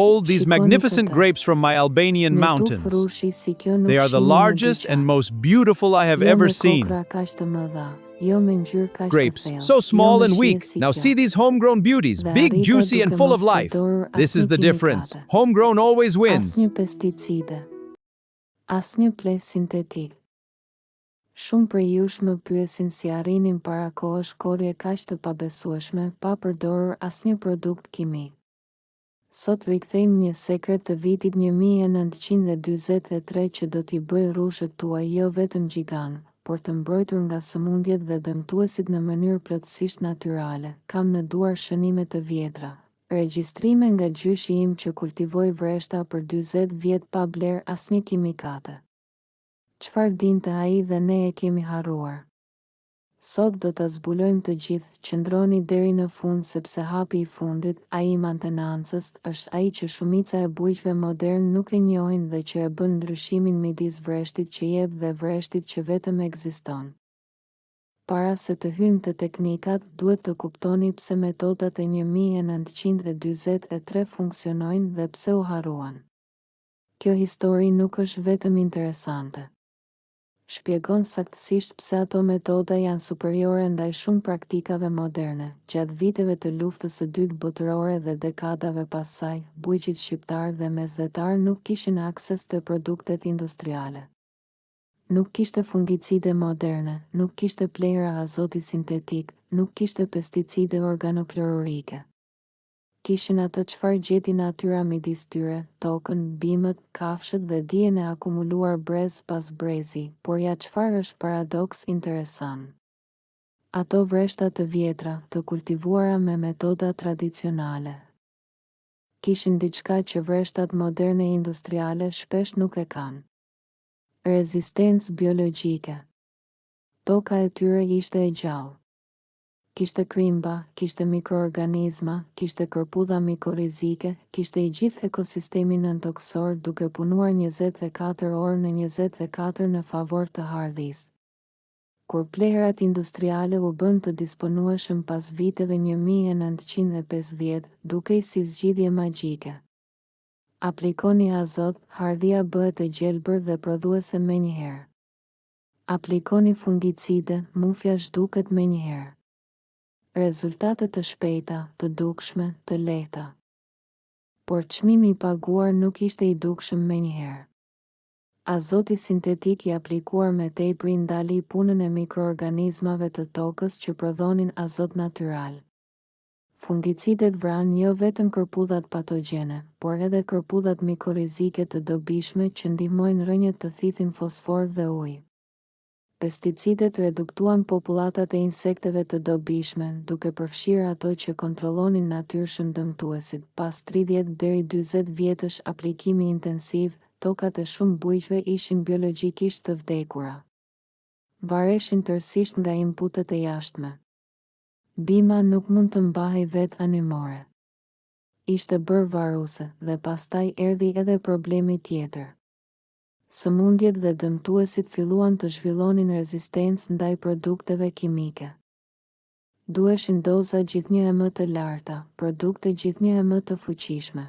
Behold these Shikoni magnificent këtë. grapes from my Albanian Ne tu mountains. frushi si kjo nuk They are the shihni në largest dyqan. and most beautiful I have Jo ever me seen. kokra kaq të mëdha, jo me ngjyrë kaq të Grapes, thellë, so small jo me and shije weak. si Now kjo. see these homegrown beauties, Dhe big, arrita juicy, and duke full of mos life. përdorur This is asnjë the difference. kimikate. Homegrown always wins. Asnjë pesticide, asnjë ple sintetik. Shumë prej jush më pyesin si arrinin para kohësh korrje kaq të pabesueshme pa përdorur asnjë produkt kimik. Sot rikthejmë një sekret të vitit 1943 që do t'i bëj rrushët tuaj jo vetëm gjigant, por të mbrojtur nga sëmundjet dhe dëmtuesit në mënyrë plotësisht natyrale. Kam në duar shënime të vjetra, regjistrime nga gjyshi im që kultivoi vreshta për 40 vjet pa bler asnjë kimikate. Çfarë dinte ai dhe ne e kemi harruar? Sot do ta zbulojmë të gjithë, qëndroni deri në fund sepse hapi i fundit, ai i mantenancës, është ai që shumica e bujqve modern nuk e njohin dhe që e bën ndryshimin midis vreshtit që jep dhe vreshtit që vetëm ekziston. Para se të hyjmë te teknikat, duhet të kuptoni pse metodat e 1943 funksionojnë dhe pse u harruan. Kjo histori nuk është vetëm interesante. Shpjegon saktësisht pse ato metoda janë superiore ndaj shumë praktikave moderne. Gjatë viteve të luftës së dytë botërore dhe dekadave pas saj, bujqit shqiptar dhe mesdhetar nuk kishin akses të produktet industriale. Nuk kishte fungicide moderne, nuk kishte plehra azoti sintetik, nuk kishte pesticide organoklorurike. Kishin atë çfarë gjeti natyra midis tyre, tokën, bimët, kafshët dhe dijen e akumuluar brez pas brezi, por ja çfarë është paradoks interesant. Ato vreshta të vjetra, të kultivuara me metoda tradicionale. Kishin diçka që vreshtat moderne industriale shpesh nuk e kanë. Rezistencë biologjike. Toka e tyre ishte e gjallë. Kishte krimba, kishte mikroorganizma, kishte kërpudha mikorizike, kishte i gjithë ekosistemin nëntoksor duke punuar 24 orë në 24 në favor të hardhisë. Kur pleherat industriale u bën të disponueshëm pas viteve 1950, dukej si zgjidhje magjike. Aplikoni azot, hardhia bëhet e gjelbër dhe prodhuese menjëherë. Aplikoni fungicide, mufja zhduket menjëherë. Rezultate të shpejta, të dukshme, të lehta. Por çmimi i paguar nuk ishte i dukshëm menjëherë. Azoti sintetik i aplikuar me tepër i ndali punën e mikroorganizmave të tokës që prodhonin azot natyral. Fungicidet vranë jo vetëm kërpudhat patogjene, por edhe kërpudhat mikorizike të dobishme që ndihmojnë rënjët të thithin fosfor dhe ujë. Pesticidet reduktuan popullatat e insekteve të dobishme, duke përfshirë ato që kontrollonin natyrshëm dëmtuesit. Pas 30 deri 40 vjetësh aplikimi intensiv, tokat e shumë bujqve ishin biologjikisht të vdekura. Vareshin tërësisht nga inputet e jashtme. Bima nuk mund të mbahej vetë animore. Ishte bërë varuse dhe pastaj erdhi edhe problemi tjetër. Sëmundjet dhe dëmtuesit filluan të zhvillonin rezistencë ndaj produkteve kimike. Duheshin doza gjithnjë e më të larta, produkte gjithnjë e më të fuqishme.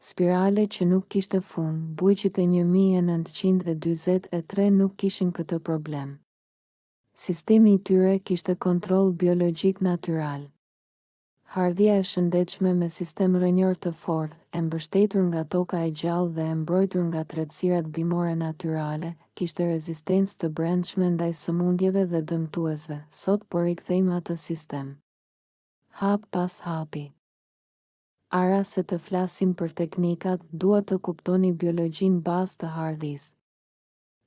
Spirale që nuk kishte fund, bujqit e 1943 nuk kishin këtë problem. Sistemi i tyre kishte kontroll biologjik natyral. Hardhia e shëndetshme me sistem rënjor të fortë, e mbështetur nga toka e gjallë dhe e mbrojtur nga tretësirat bimore natyrale, kishte rezistencë të brendshme ndaj sëmundjeve dhe dëmtuesve. Sot po rikthejmë atë sistem. Hap pas hapi. Ara se të flasim për teknikat, dua të kuptoni biologjinë bazë të hardhisë.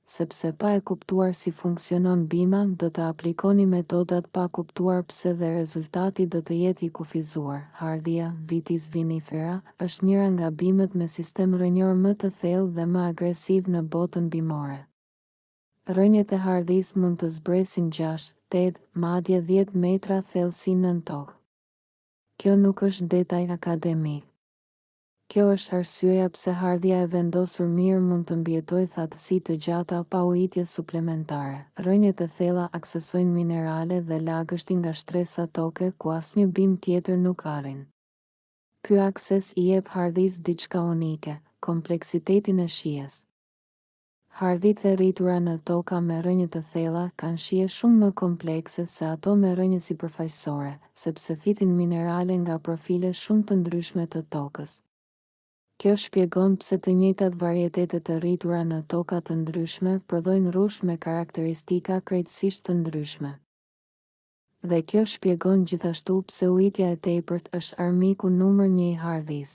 Sepse pa e kuptuar si funksionon bima, do të aplikoni metodat pa kuptuar pse dhe rezultati do të jetë i kufizuar. Hardhia, Vitis vinifera, është njëra nga bimët me sistem rënjor më të thellë dhe më agresiv në botën bimore. Rënjet e hardhisë mund të zbresin 6, 8, madje 10 metra thellësi nën tokë. Kjo nuk është detaj akademik. Kjo është arsyeja pse hardhia e vendosur mirë mund të mbjetojë thatësi të gjata pa ujitje suplementare. Rënjet e thella aksesojnë minerale dhe lagështi nga shtresa toke ku asnjë bimë tjetër nuk arrin. Ky akses I jep hardhis diçka unike, kompleksitetin e shijes. Hardhit e rritura në toka me rrënjë të thella kanë shije shumë më komplekse se ato me rrënjë sipërfaqësore, sepse thitin minerale nga profile shumë të ndryshme të tokës. Kjo shpjegon pse të njëjtat varietete të rritura në toka të ndryshme prodhojnë rrush me karakteristika krejtësisht të ndryshme. Dhe kjo shpjegon gjithashtu pse ujitja e tepërt është armiku numër 1 I hardhis.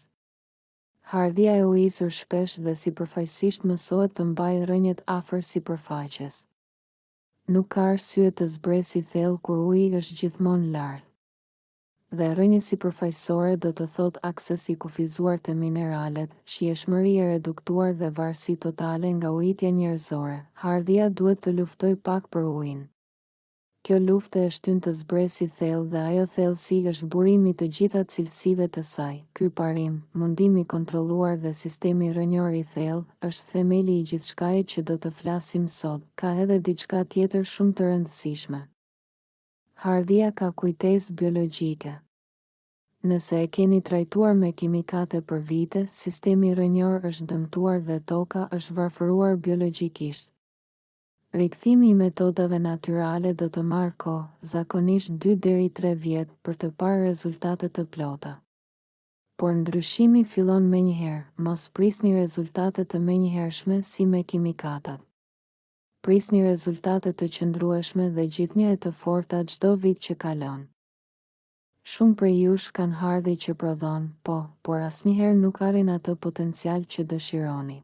Hardhia e ujisur shpesh dhe sipërfaqësisht mësohet të mbajë rrënjët afër sipërfaqes. Nuk ka arsye të zbresë I thellë kur uji është gjithmonë lart. Dhe rrënjë sipërfaqësore do të thotë akses I kufizuar të mineralet, shijeshmëri e reduktuar dhe varësi totale nga ujitja njerëzore. Hardhia duhet të luftojë pak për ujin. Kjo luftë e shtyn të zbresë I thellë dhe ajo thellësi është burimi të gjitha cilësive të saj. Ky parim, mundimi I kontrolluar dhe sistemi rrënjor I thellë, është themeli I gjithçkaje që do të flasim sot. Ka edhe diçka tjetër shumë të rëndësishme. Hardhia ka kujtesë biologjike. Nëse e keni trajtuar me kimikate për vite, sistemi rrënjor është dëmtuar dhe toka është varfëruar biologjikisht. Rikthimi I metodave natyrale do të marrë kohë, zakonisht 2 deri 3 vjet, për të parë rezultate të plota. Por ndryshimi fillon menjëherë, mos prisni rezultate të menjëhershme si me kimikatat. Prisni rezultate të qëndrueshme dhe gjithnjë të forta çdo vit që kalon. Shumë prej jush kanë hardhi që prodhon, por asnjëherë nuk arrin atë potencial që dëshironi.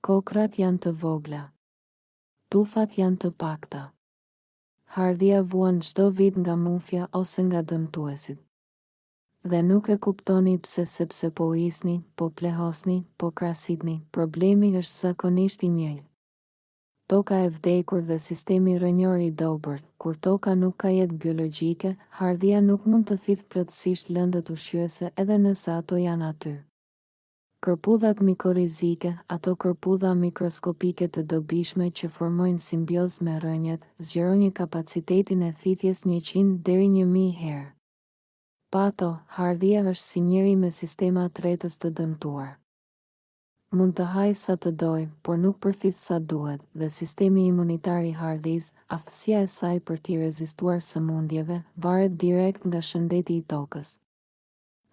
Kokrat janë të vogla. Tufat janë të pakta. Hardhia vuan çdo vit nga mufja ose nga dëmtuesit. Dhe nuk e kuptoni pse sepse po isni, po plehosni, po krasitni, problemi është zakonisht I njëjtë. Toka e vdekur dhe sistemi rrënjor I dobërt, kur toka nuk ka jetë biologjike, hardhia nuk mund të thithë plotësisht lëndët ushqyese edhe nëse ato janë aty. Kërpudhat mikorizike, ato kërpudha mikroskopike të dobishme që formojnë simbiozë me rrënjët, zgjerojnë kapacitetin e thithjes 100 deri 1000 herë. Pa ato, hardhia është si njeri me sistema tretës të dëmtuar. Mund të hajë sa të doj, por nuk përfit sa duhet, dhe sistemi imunitar I hardhis, aftësia e saj për t'i rezistuar sëmundjeve, varet direkt nga shëndeti I tokës.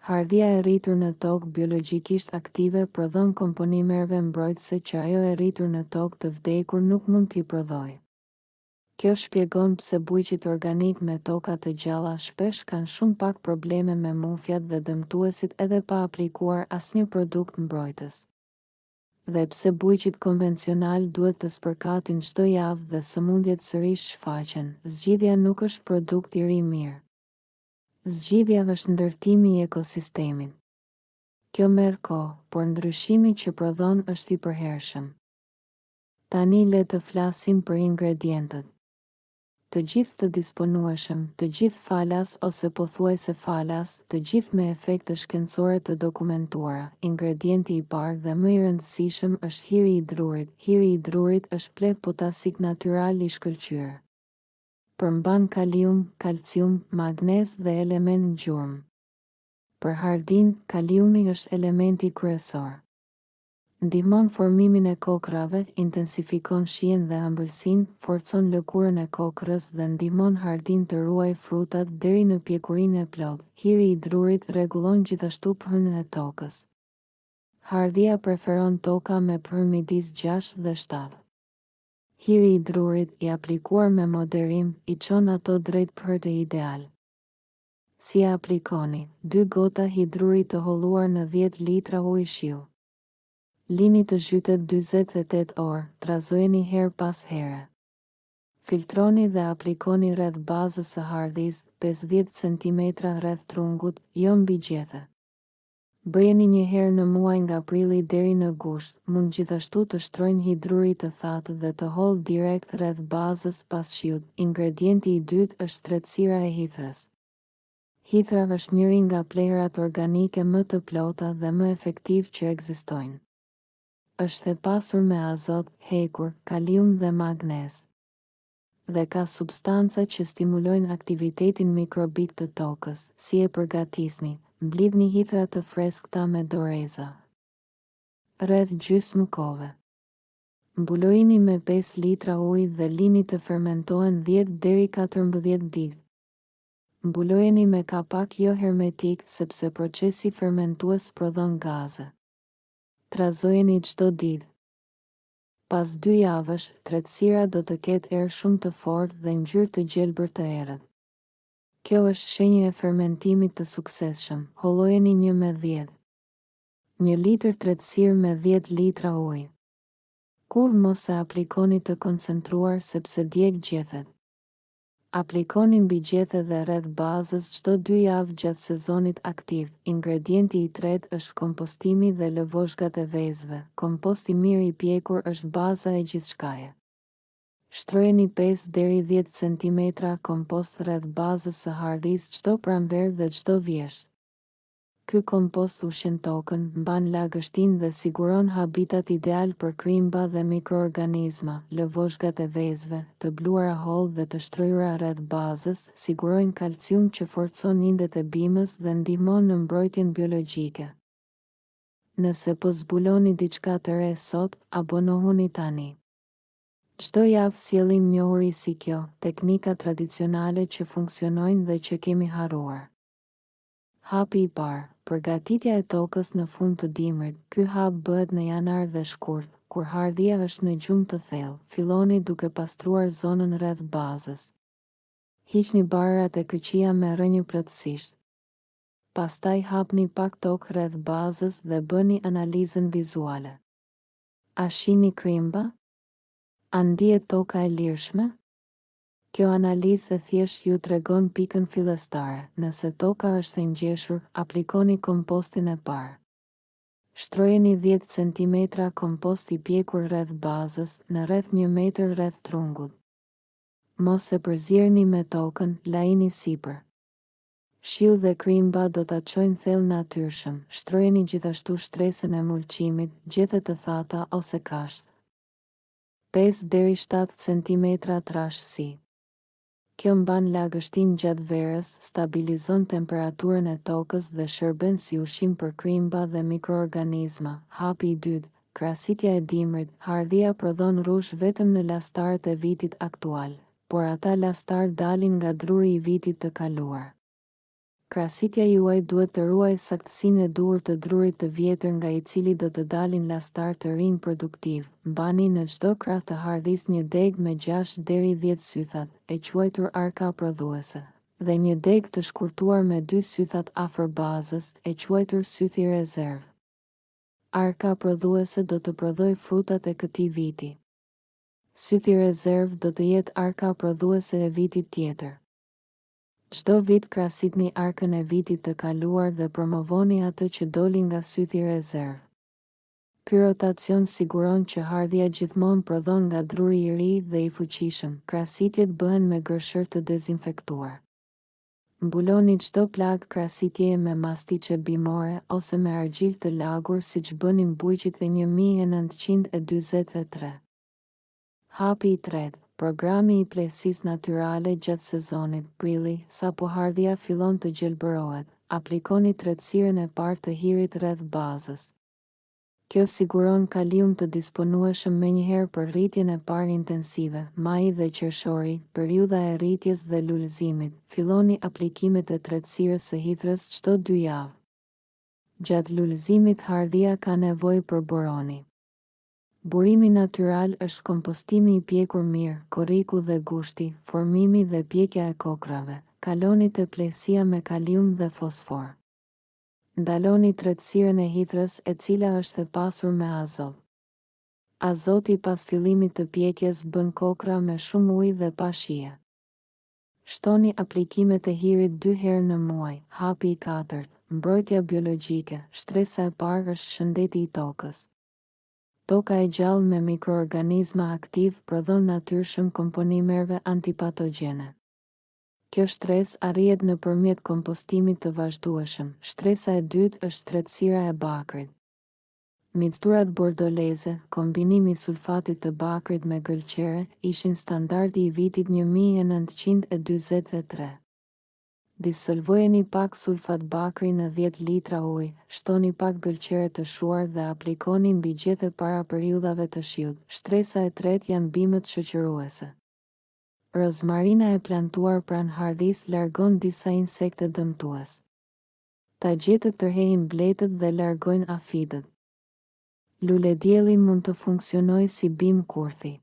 Hardhia e rritur në tokë biologjikisht aktive prodhon komponimerve mbrojtëse që ajo e rritur në tokë të vdekur nuk mund t'i prodhojë. Kjo shpjegon pse bujqit organik me toka të gjalla shpesh kanë shumë pak probleme me mufjat dhe dëmtuesit edhe pa aplikuar asnjë produkt mbrojtës. Dhe pse bujqit konvencional duhet të spërkatin çdo javë dhe sëmundjet sërish shfaqen, zgjidhja nuk është produkt I ri mirë. Zgjidhja është ndërtimi I ekosistemit. Kjo merr kohë, por ndryshimi që prodhon është I përhershëm. Tani le të flasim për ingredientët. Të gjithë të disponueshëm, të gjithë falas ose pothuajse falas, të gjithë me efekte shkencore të dokumentuara. Ingredienti I parë dhe më I rëndësishëm është hiri I drurit. Hiri I drurit është pleh potasik natyral I shkëlqyer. Përmban kalium, kalcium, magnez dhe element ngjyrmë. Për hardin, kaliumi është elementi kryesor. Ndihmon formimin e kokrave, intensifikon shijen dhe ëmbëlsinë, forcon lëkurën e kokrës dhe ndihmon hardin të ruaj frutat deri në pjekurinë e plotë. Hiri I drurit rregullon gjithashtu pH-n e tokës. Hardhia preferon toka me pH midis 6 dhe 7. Hiri I drurit I aplikuar me moderim I çon ato drejt pH të ideal. Si e aplikoni? 2 gota hidruri të holluar në 10 litra ujë shiu. Lini të zhytet 48 orë, trazojeni her pas here. Filtroni dhe aplikoni rreth bazës së hardhis, 50 cm rreth trungut, jo mbi gjethe. Bëjeni një herë në muaj nga prilli deri në gusht, mund gjithashtu të shtrojnë hidruri të thatë dhe të hollë direkt rreth bazës pas shiut. Ingredienti I dytë është tretësira e hithrës. Hithra është njëri nga plehurat organike më të plota dhe më efektiv që ekzistojnë. Është e pasur me azot, hekur, kalium dhe magnez. Dhe ka substanca që stimulojnë aktivitetin mikrobik të tokës. Si e përgatisni? Mblidhni hithra të freskëta me doreza. Rreth gjysmë kove. Mbulojini me 5 litra ujë dhe lini të fermentohen 10 deri 14 ditë. Mbulojeni me kapak jo hermetik sepse procesi fermentues prodhon gaze. Trazojeni çdo ditë. Pas 2 javësh, tretësira do të ketë erë shumë të fortë dhe ngjyrë të gjelbër të errët. Kjo është shenjë e fermentimit të suksesshëm. Hollojeni 1 me 10. 1 litër tretësirë me 10 litra ujë. Kur mos e aplikoni të koncentruar sepse djeg gjethet. Aplikoni mbi gjethe dhe rreth bazës çdo 2 javë gjatë sezonit aktiv. Ingredienti i tretë është kompostimi dhe lëvozhgat e vezëve. Komposti mirë i pjekur është baza e gjithçkaje. Shtrojeni 5 deri 10 cm kompost rreth bazës së hardhisë çdo pranverë dhe çdo vjesht. Ky kompost ushqen tokën, mban lagështinë dhe siguron habitat ideal për krimba dhe mikroorganizma. Lëvozhgat e vezëve, të bluara holl dhe të shtrojura rreth bazës, sigurojnë kalcium që forcon indet e bimës dhe ndihmon në mbrojtjen biologjike. Nëse po zbuloni diçka të re sot, abonohuni tani. Çdo javë sjellim njohuri si kjo, teknika tradicionale që funksionojnë dhe që kemi harruar. Hapi i parë, përgatitja e tokës në fund të dimrit. Ky hap bëhet në janar dhe shkurt, kur hardhia është në gjumë të thellë. Filloni duke pastruar zonën rreth bazës. Hiqni barrat e këqija me rrënjë plotësisht. Pastaj hapni pak tokë rreth bazës dhe bëni analizën vizuale. A shihni krimba? A ndihet toka e lirshme? Kjo analizë e thjesht ju tregon pikën fillestare. Nëse toka është e ngjeshur, aplikoni kompostin e parë. Shtrojeni 10 cm kompost i pjekur rreth bazës, në rreth 1 metër rreth trungut. Mos e përzierni me tokën, lajini sipër. Shiu dhe krimba do ta çojnë thellë natyrshëm. Shtrojeni gjithashtu shtresën e mulçimit, gjethe të thata ose kasht. 5 deri 7 cm trashësi. Kjo mban lagështinë gjatë verës, stabilizon temperaturën e tokës dhe shërben si ushqim për krimba dhe mikroorganizma. Hapi i dytë, krahasitja e dimrit. Hardhia prodhon rrush vetëm në lastarët e vitit aktual, por ata lastar dalin nga druri i vitit të kaluar. Krahasitja juaj duhet të ruaj saktësinë e duhur të drurit të vjetër nga i cili do të dalin lastar të rinj produktiv. Mbani në çdo krah të hardhisë një deg me 6 deri 10 sythat, e quajtur arka prodhuese, dhe një deg të shkurtuar me 2 sythat afër bazës, e quajtur sythi rezervë. Arka prodhuese do të prodhoj frutat e këtij viti. Sythi rezervë do të jetë arka prodhuese e vitit tjetër. Çdo vit krahasitni arkën e vitit të kaluar dhe promovoni atë që doli nga sythi rezervë. Ky rotacion siguron që hardhia gjithmonë prodhon nga druri i ri dhe i fuqishëm. Krahasitjet bëhen me gërshër të dezinfektuar. Mbuloni çdo plagë krahasitjeje me mastiqe bimore ose me argjil të lagur siç bënin bujqit e 1943. Hapi i tretë. Programi i plehësisë natyrale gjatë sezonit. Prilli, sapo hardhia fillon të gjelbërohet, aplikoni tretësirën e parë të hirit rreth bazës. Kjo siguron kalium të disponueshëm menjëherë për rritjen e parë intensive. Maji dhe qershori, periudha e rritjes dhe lulëzimit. Filloni aplikimet e tretësirës së hidhrës çdo 2 javë. Gjatë lulëzimit hardhia ka nevojë për boroni. Burimi natyral është kompostimi i pjekur mirë, korriku dhe gushti, formimi dhe pjekja e kokrave. Kaloni te plehësia me kalium dhe fosfor. Ndaloni tretësirën e hidhrës e cila është e pasur me azot. Azoti pas fillimit të pjekjes bën kokra me shumë ujë dhe pa shije. Shtoni aplikimet e hirit 2 herë në muaj. Hapi i katërt, mbrojtja biologjike. Shtresa e parë është shëndeti i tokës. Toka e gjallë me mikroorganizma aktiv prodhon natyrshëm komponimerve antipatogjene. Kjo shtresë arrihet nëpërmjet kompostimit të vazhdueshëm. Shtresa e dytë është tretësira e bakrit. Mixturat bordoleze, kombinimi i sulfatit të bakrit me gëlqere, ishin standardi i vitit 1943. Disolvojeni pak sulfat bakri në 10 litra ujë, shtoni pak gëlqere të shuar dhe aplikoni mbi gjethe para periudhave të shiut. Shtresa e tretë janë bimët shoqëruese. Rozmarina e plantuar pranë hardhis largon disa insekte dëmtues. Ta gjetët tërheqin bletët dhe largojnë afidët. Lule dielli mund të funksionojë si bim kurthi.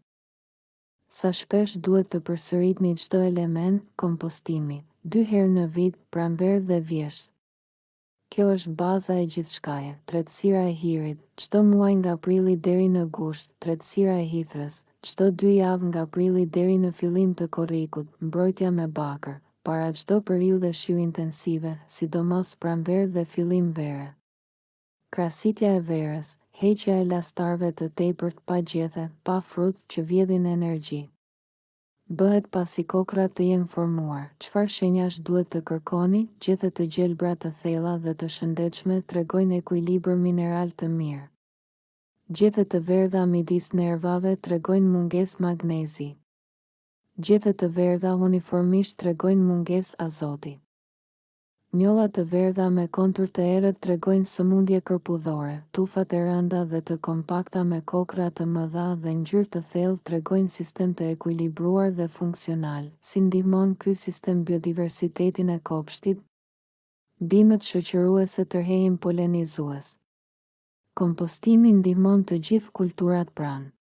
Sa shpesh duhet të përsëritni çdo element kompostimi, 2 herë në vit, pranverë dhe vjesht. Kjo është baza e gjithçkaje. Tretësira e hirit, çdo muaj nga prilli deri në gusht. Tretësira e hithërës, çdo 2 javë nga prilli deri në fillim të korrikut. Mbrojtja me bakër, para çdo periudhe shiu intensive, sidomos pranverë dhe fillim vere. Krasitja e verës, heqja e lastarëve të tepërt pa gjethe, pa frut që vjedhin energji. Bëhet pasi kokrat të jenë formuar. Çfarë shenjash duhet të kërkoni? Gjethe të gjelbra të thella dhe të shëndetshme tregojnë ekuilibër mineral të mirë. Gjethe të verdha midis nervave tregojnë mungesë magnezi. Gjethe të verdha uniformisht tregojnë mungesë azoti. Njolla të verdha me kontur të errët tregojnë sëmundje kërpudhore. Tufat e rënda dhe të kompakta me kokra të mëdha dhe ngjyrë të thellë tregojnë sistem të ekuilibruar dhe funksional. Si ndihmon ky sistem biodiversitetin e kopshtit? Bimët shoqëruese tërheqin polenizues. Kompostimi ndihmon të gjithë kulturat pranë.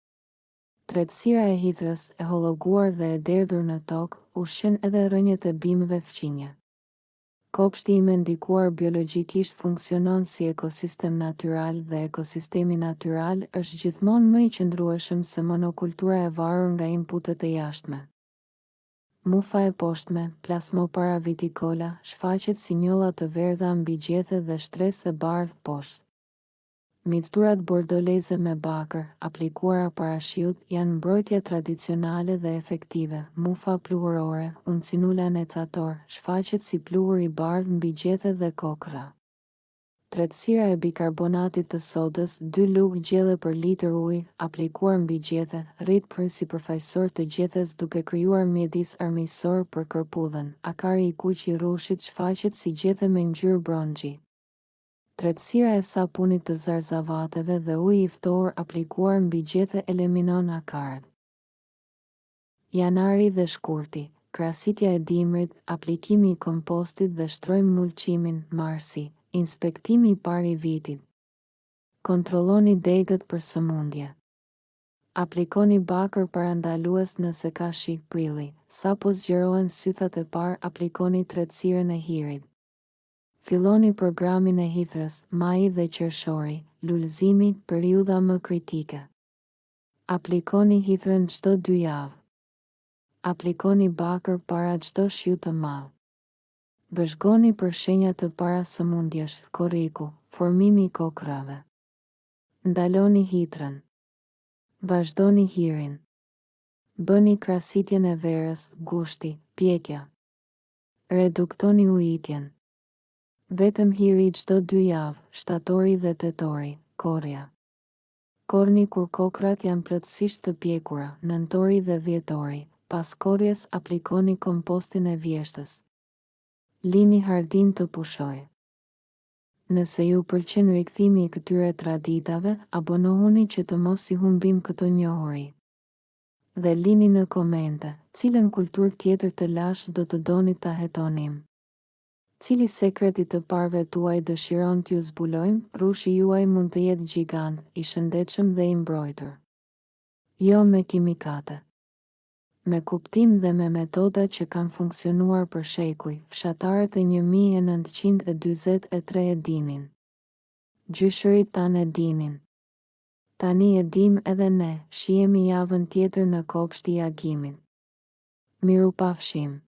Tretësira e hidhrës, e holloguar dhe e derdhur në tokë, ushqen edhe rrënjët e bimëve fqinje. Kopshti i mendikuar biologjikisht funksionon si ekosistem natyral dhe ekosistemi natyral është gjithmonë më i qëndrueshëm se monokultura e varur nga inputet e jashtme. Mufa e poshtme, Plasmopara viticola, shfaqet si njolla të verdha mbi gjethe dhe shtresë e bardhë poshtë. Mixturat bordoleze me bakër, aplikuara para shiut, janë mbrojtje tradicionale dhe efektive. Mufa pluhurore, Uncinula necator, shfaqet si pluhur i bardhë mbi gjethe dhe kokra. Tretësira e bikarbonatit të sodës, 2 lugë gjelle për litër ujë, aplikuar mbi gjethe, rrit prysi përfaqësor të gjethes duke krijuar mjedis armiqësor për kërpudhën. Akari i kuq i rrushit shfaqet si gjethe me ngjyrë bronxhi. Tretësira e sapunit të zarzavateve dhe uji i ftohur aplikuar mbi gjethe eliminon akarët. Janari dhe shkurti, krasitja e dimrit, aplikimi i kompostit dhe shtrojmë mulqimin, marsi, inspektimi i parë i vitit. Kontrolloni degët për sëmundje. Aplikoni bakër parandalues nëse ka shi prilli. Sapo zgjerohen sythat e parë, aplikoni tretësirën e hirit. Filloni programin e hidhrës, maji dhe qershori, lulëzimi, periudha më kritike. Aplikoni hidhrën çdo 2 javë. Aplikoni bakër para çdo shiu të madh. Vëzhgoni për shenjat të para sëmundjesh, korriku, formimi i kokrave. Ndaloni hidhrën. Vazhdoni hirin. Bëni krasitjen e verës, gushti, pjekja. Reduktoni ujitjen. Vetëm hiri çdo 2 javë, shtatori dhe tetori, korrja. Korni kur kokrat janë plotësisht të pjekura, nëntori dhe dhjetori. Pas korrjes aplikoni kompostin e vjeshtës. Lini hardin të pushojë. Nëse ju pëlqen rikthimi i këtyre traditave, abonohuni që të mos i humbim këto njohuri. Dhe lini në komente, cilën kulturë tjetër të lash do të doni ta hetonim. Cili sekreti të parve tuaj dëshiron t'ju zbulojmë? Rushi juaj mund të jetë gjigant, i shëndetshëm dhe i mbrojtur. Jo me kimikate. Me kuptim dhe me metoda që kanë funksionuar për shekuj, fshatarët e 1943 e dinin. Gjyshërit tanë e dinin. Tani e dim edhe ne, shihemi javën tjetër në kopshti i agimit. Mirupafshim.